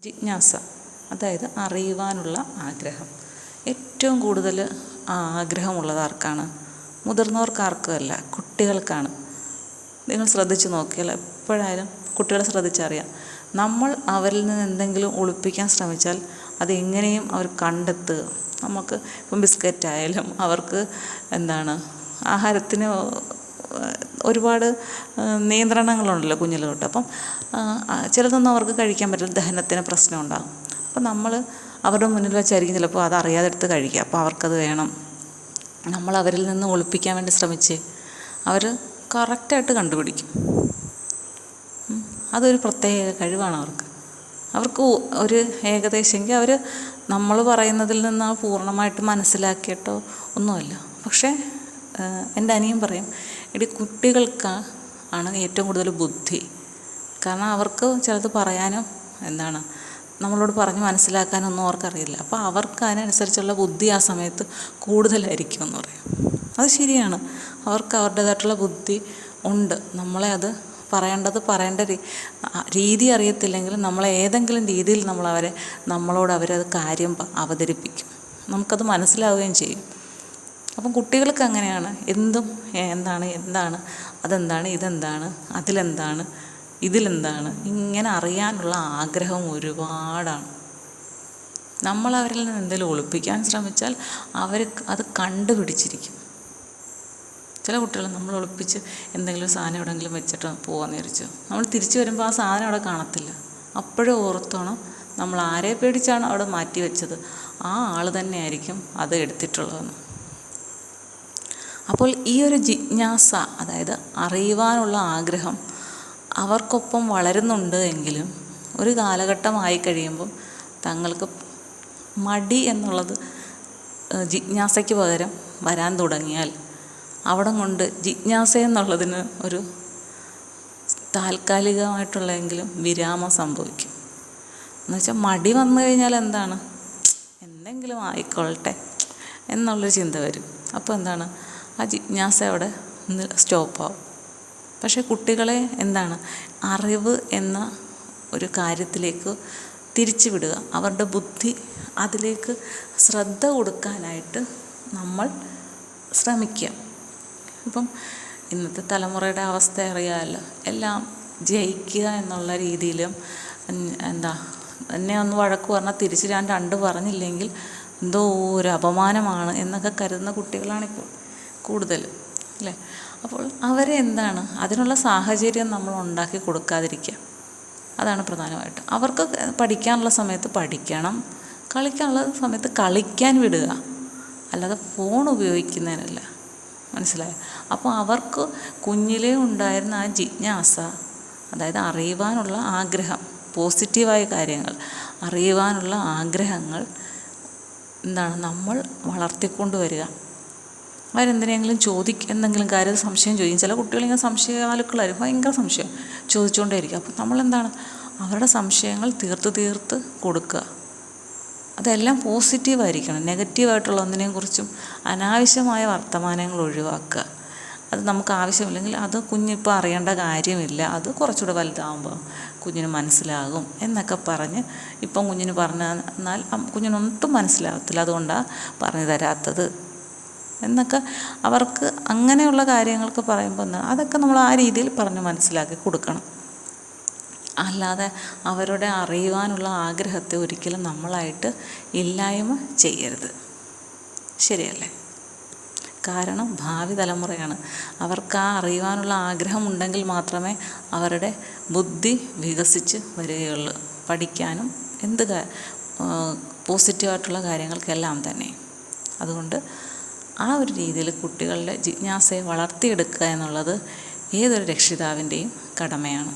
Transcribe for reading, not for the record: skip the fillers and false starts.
ജിജ്ഞാസ, അതായത് അറിയുവാനുള്ള ആഗ്രഹം. ഏറ്റവും കൂടുതൽ ആഗ്രഹമുള്ളത് ആർക്കാണ്? മുതിർന്നവർക്കാർക്കുമല്ല, കുട്ടികൾക്കാണ്. നിങ്ങൾ ശ്രദ്ധിച്ച് നോക്കിയാൽ എപ്പോഴായാലും കുട്ടികളെ ശ്രദ്ധിച്ചറിയാം. നമ്മൾ അവരിൽ നിന്ന് എന്തെങ്കിലും ഒളിപ്പിക്കാൻ ശ്രമിച്ചാൽ അതെങ്ങനെയും അവർ കണ്ടെത്തുക. നമുക്ക് ഇപ്പം ബിസ്ക്കറ്റായാലും അവർക്ക് ആഹാരത്തിന് ഒരുപാട് നിയന്ത്രണങ്ങളുണ്ടല്ലോ കുഞ്ഞിൽ തൊട്ട്. അപ്പം ചിലതൊന്നും അവർക്ക് കഴിക്കാൻ പറ്റില്ല, ദഹനത്തിന് പ്രശ്നം ഉണ്ടാകും. അപ്പം നമ്മൾ അവരുടെ മുന്നിൽ വെച്ചായിരിക്കും ചിലപ്പോൾ അതറിയാതെ എടുത്ത് കഴിക്കുക. അപ്പോൾ അവർക്കത് വേണം. നമ്മൾ അവരിൽ നിന്ന് ഒളിപ്പിക്കാൻ വേണ്ടി ശ്രമിച്ച് അവർ കറക്റ്റായിട്ട് കണ്ടുപിടിക്കും. അതൊരു പ്രത്യേക കഴിവാണ് അവർക്ക് ഒരു ഏകദേശമെങ്കിൽ അവർ നമ്മൾ പറയുന്നതിൽ നിന്ന് പൂർണ്ണമായിട്ട് മനസ്സിലാക്കിയിട്ടോ ഒന്നുമല്ല. പക്ഷേ എൻ്റെ അനിയൻ പറയും, എടി കുട്ടികൾക്ക് ആണ് ഏറ്റവും കൂടുതൽ ബുദ്ധി. കാരണം അവർക്ക് ചിലത് പറയാനും നമ്മളോട് പറഞ്ഞ് മനസ്സിലാക്കാനൊന്നും അവർക്കറിയില്ല. അപ്പോൾ അവർക്ക് അതിനനുസരിച്ചുള്ള ബുദ്ധി ആ സമയത്ത് കൂടുതലായിരിക്കും എന്ന് പറയും. അത് ശരിയാണ്, അവർക്ക് അവരുടേതായിട്ടുള്ള ബുദ്ധി ഉണ്ട്. നമ്മളെ അത് പറയേണ്ട രീതി അറിയത്തില്ലെങ്കിലും നമ്മളെ ഏതെങ്കിലും രീതിയിൽ നമ്മളോട് അവരത് കാര്യം അവതരിപ്പിക്കും. നമുക്കത് മനസ്സിലാവുകയും ചെയ്യും. അപ്പം കുട്ടികൾക്ക് അങ്ങനെയാണ്. എന്തും എന്താണ് അതെന്താണ് ഇതെന്താണ് അതിലെന്താണ് ഇതിലെന്താണ് ഇങ്ങനെ അറിയാനുള്ള ആഗ്രഹം ഒരുപാടാണ്. നമ്മൾ അവരിൽ നിന്ന് എന്തെങ്കിലും ഒളിപ്പിക്കാൻ ശ്രമിച്ചാൽ അവർ അത് കണ്ടുപിടിച്ചിരിക്കും. ചില കുട്ടികൾ നമ്മൾ ഒളിപ്പിച്ച് എന്തെങ്കിലും സാധനം എവിടെയെങ്കിലും വെച്ചിട്ട് പോകാമെന്ന് വിചാരിച്ചു, നമ്മൾ തിരിച്ചു വരുമ്പോൾ ആ സാധനം അവിടെ കാണത്തില്ല. അപ്പോഴും ഓർത്തോണം, നമ്മൾ ആരെ പേടിച്ചാണ് അവിടെ മാറ്റി വെച്ചത് ആ ആൾ തന്നെയായിരിക്കും അത് എടുത്തിട്ടുള്ളതെന്ന്. അപ്പോൾ ഈ ഒരു ജിജ്ഞാസ, അതായത് അറിയുവാനുള്ള ആഗ്രഹം അവർക്കൊപ്പം വളരുന്നുണ്ട് എങ്കിലും ഒരു കാലഘട്ടമായി കഴിയുമ്പം തങ്ങൾക്ക് മടി എന്നുള്ളത് ജിജ്ഞാസയ്ക്ക് പകരം വരാൻ തുടങ്ങിയാൽ അവിടം കൊണ്ട് ജിജ്ഞാസ എന്നുള്ളതിന് ഒരു താൽക്കാലികമായിട്ടുള്ളതെങ്കിലും വിരാമം സംഭവിക്കും. എന്നുവെച്ചാൽ മടി വന്നു കഴിഞ്ഞാൽ എന്തെങ്കിലും ആയിക്കൊള്ളട്ടെ എന്നുള്ളൊരു ചിന്ത വരും. അപ്പോൾ ആ ജിജ്ഞാസ അവിടെ സ്റ്റോപ്പാവും. പക്ഷേ കുട്ടികളെ അറിവ് എന്ന ഒരു കാര്യത്തിലേക്ക് തിരിച്ചു വിടുക, അവരുടെ ബുദ്ധി അതിലേക്ക് ശ്രദ്ധ കൊടുക്കാനായിട്ട് നമ്മൾ ശ്രമിക്കുക. ഇപ്പം ഇന്നത്തെ തലമുറയുടെ അവസ്ഥ അറിയാമല്ലോ. എല്ലാം ജയിക്കുക എന്നുള്ള രീതിയിലും എന്നെ ഒന്ന് വഴക്ക് പറഞ്ഞാൽ തിരിച്ച് ഞാൻ രണ്ട് പറഞ്ഞില്ലെങ്കിൽ എന്തോ ഒരു അപമാനമാണ് എന്നൊക്കെ കരുതുന്ന കുട്ടികളാണിപ്പോൾ കൂടുതൽ, അല്ലേ? അപ്പോൾ അവരെ അതിനുള്ള സാഹചര്യം നമ്മൾ ഉണ്ടാക്കി കൊടുക്കാതിരിക്കുക, അതാണ് പ്രധാനമായിട്ട്. അവർക്ക് പഠിക്കാനുള്ള സമയത്ത് പഠിക്കണം, കളിക്കാനുള്ള സമയത്ത് കളിക്കാൻ വിടുക, അല്ലാതെ ഫോൺ ഉപയോഗിക്കുന്നതിനല്ല. മനസ്സിലായോ? അപ്പോൾ അവർക്ക് കുഞ്ഞിലേ ഉണ്ടായിരുന്ന ആ ജിജ്ഞാസ, അതായത് അറിയുവാനുള്ള ആഗ്രഹം, പോസിറ്റീവായ കാര്യങ്ങൾ അറിയുവാനുള്ള ആഗ്രഹങ്ങൾ നമ്മൾ വളർത്തിക്കൊണ്ട് വരിക. അവരെന്തിനെങ്കിലും എന്തെങ്കിലും കാര്യം സംശയം ചോദിക്കും. ചില കുട്ടികളിങ്ങനെ സംശയാലുക്കളായിരിക്കും, ഭയങ്കര സംശയം ചോദിച്ചുകൊണ്ടേയിരിക്കും. അപ്പോൾ നമ്മൾ അവരുടെ സംശയങ്ങൾ തീർത്ത് കൊടുക്കുക. അതെല്ലാം പോസിറ്റീവായിരിക്കണം. നെഗറ്റീവായിട്ടുള്ള ഒന്നിനെക്കുറിച്ചും അനാവശ്യമായ വർത്തമാനങ്ങൾ ഒഴിവാക്കുക. അത് നമുക്ക് ആവശ്യമില്ലെങ്കിൽ അത് കുഞ്ഞിപ്പോൾ അറിയേണ്ട കാര്യമില്ല, അത് കുറച്ചുകൂടെ വലുതാകുമ്പോൾ കുഞ്ഞിന് മനസ്സിലാകും എന്നൊക്കെ പറഞ്ഞ് ഇപ്പം കുഞ്ഞിന് പറഞ്ഞാൽ കുഞ്ഞിനൊട്ടും മനസ്സിലാകത്തില്ല, അതുകൊണ്ടാണ് പറഞ്ഞു തരാത്തത് എന്നൊക്കെ അവർക്ക് അങ്ങനെയുള്ള കാര്യങ്ങൾക്ക് പറയുമ്പോൾ അതൊക്കെ നമ്മൾ ആ രീതിയിൽ പറഞ്ഞ് മനസ്സിലാക്കി കൊടുക്കണം. അല്ലാതെ അവരുടെ അറിയുവാനുള്ള ആഗ്രഹത്തെ ഒരിക്കലും നമ്മളായിട്ട് ഇല്ലായ്മ ചെയ്യരുത്. ശരിയല്ലേ? കാരണം ഭാവി തലമുറയാണ്. അവർക്ക് ആ അറിയുവാനുള്ള ആഗ്രഹം ഉണ്ടെങ്കിൽ മാത്രമേ അവരുടെ ബുദ്ധി വികസിച്ച് വരികയുള്ളൂ. പഠിക്കാനും പോസിറ്റീവായിട്ടുള്ള കാര്യങ്ങൾക്കെല്ലാം തന്നെ. അതുകൊണ്ട് ആ ഒരു രീതിയിൽ കുട്ടികളുടെ ജിജ്ഞാസയെ വളർത്തിയെടുക്കുക എന്നുള്ളത് ഏതൊരു രക്ഷിതാവിൻ്റെയും കടമയാണ്.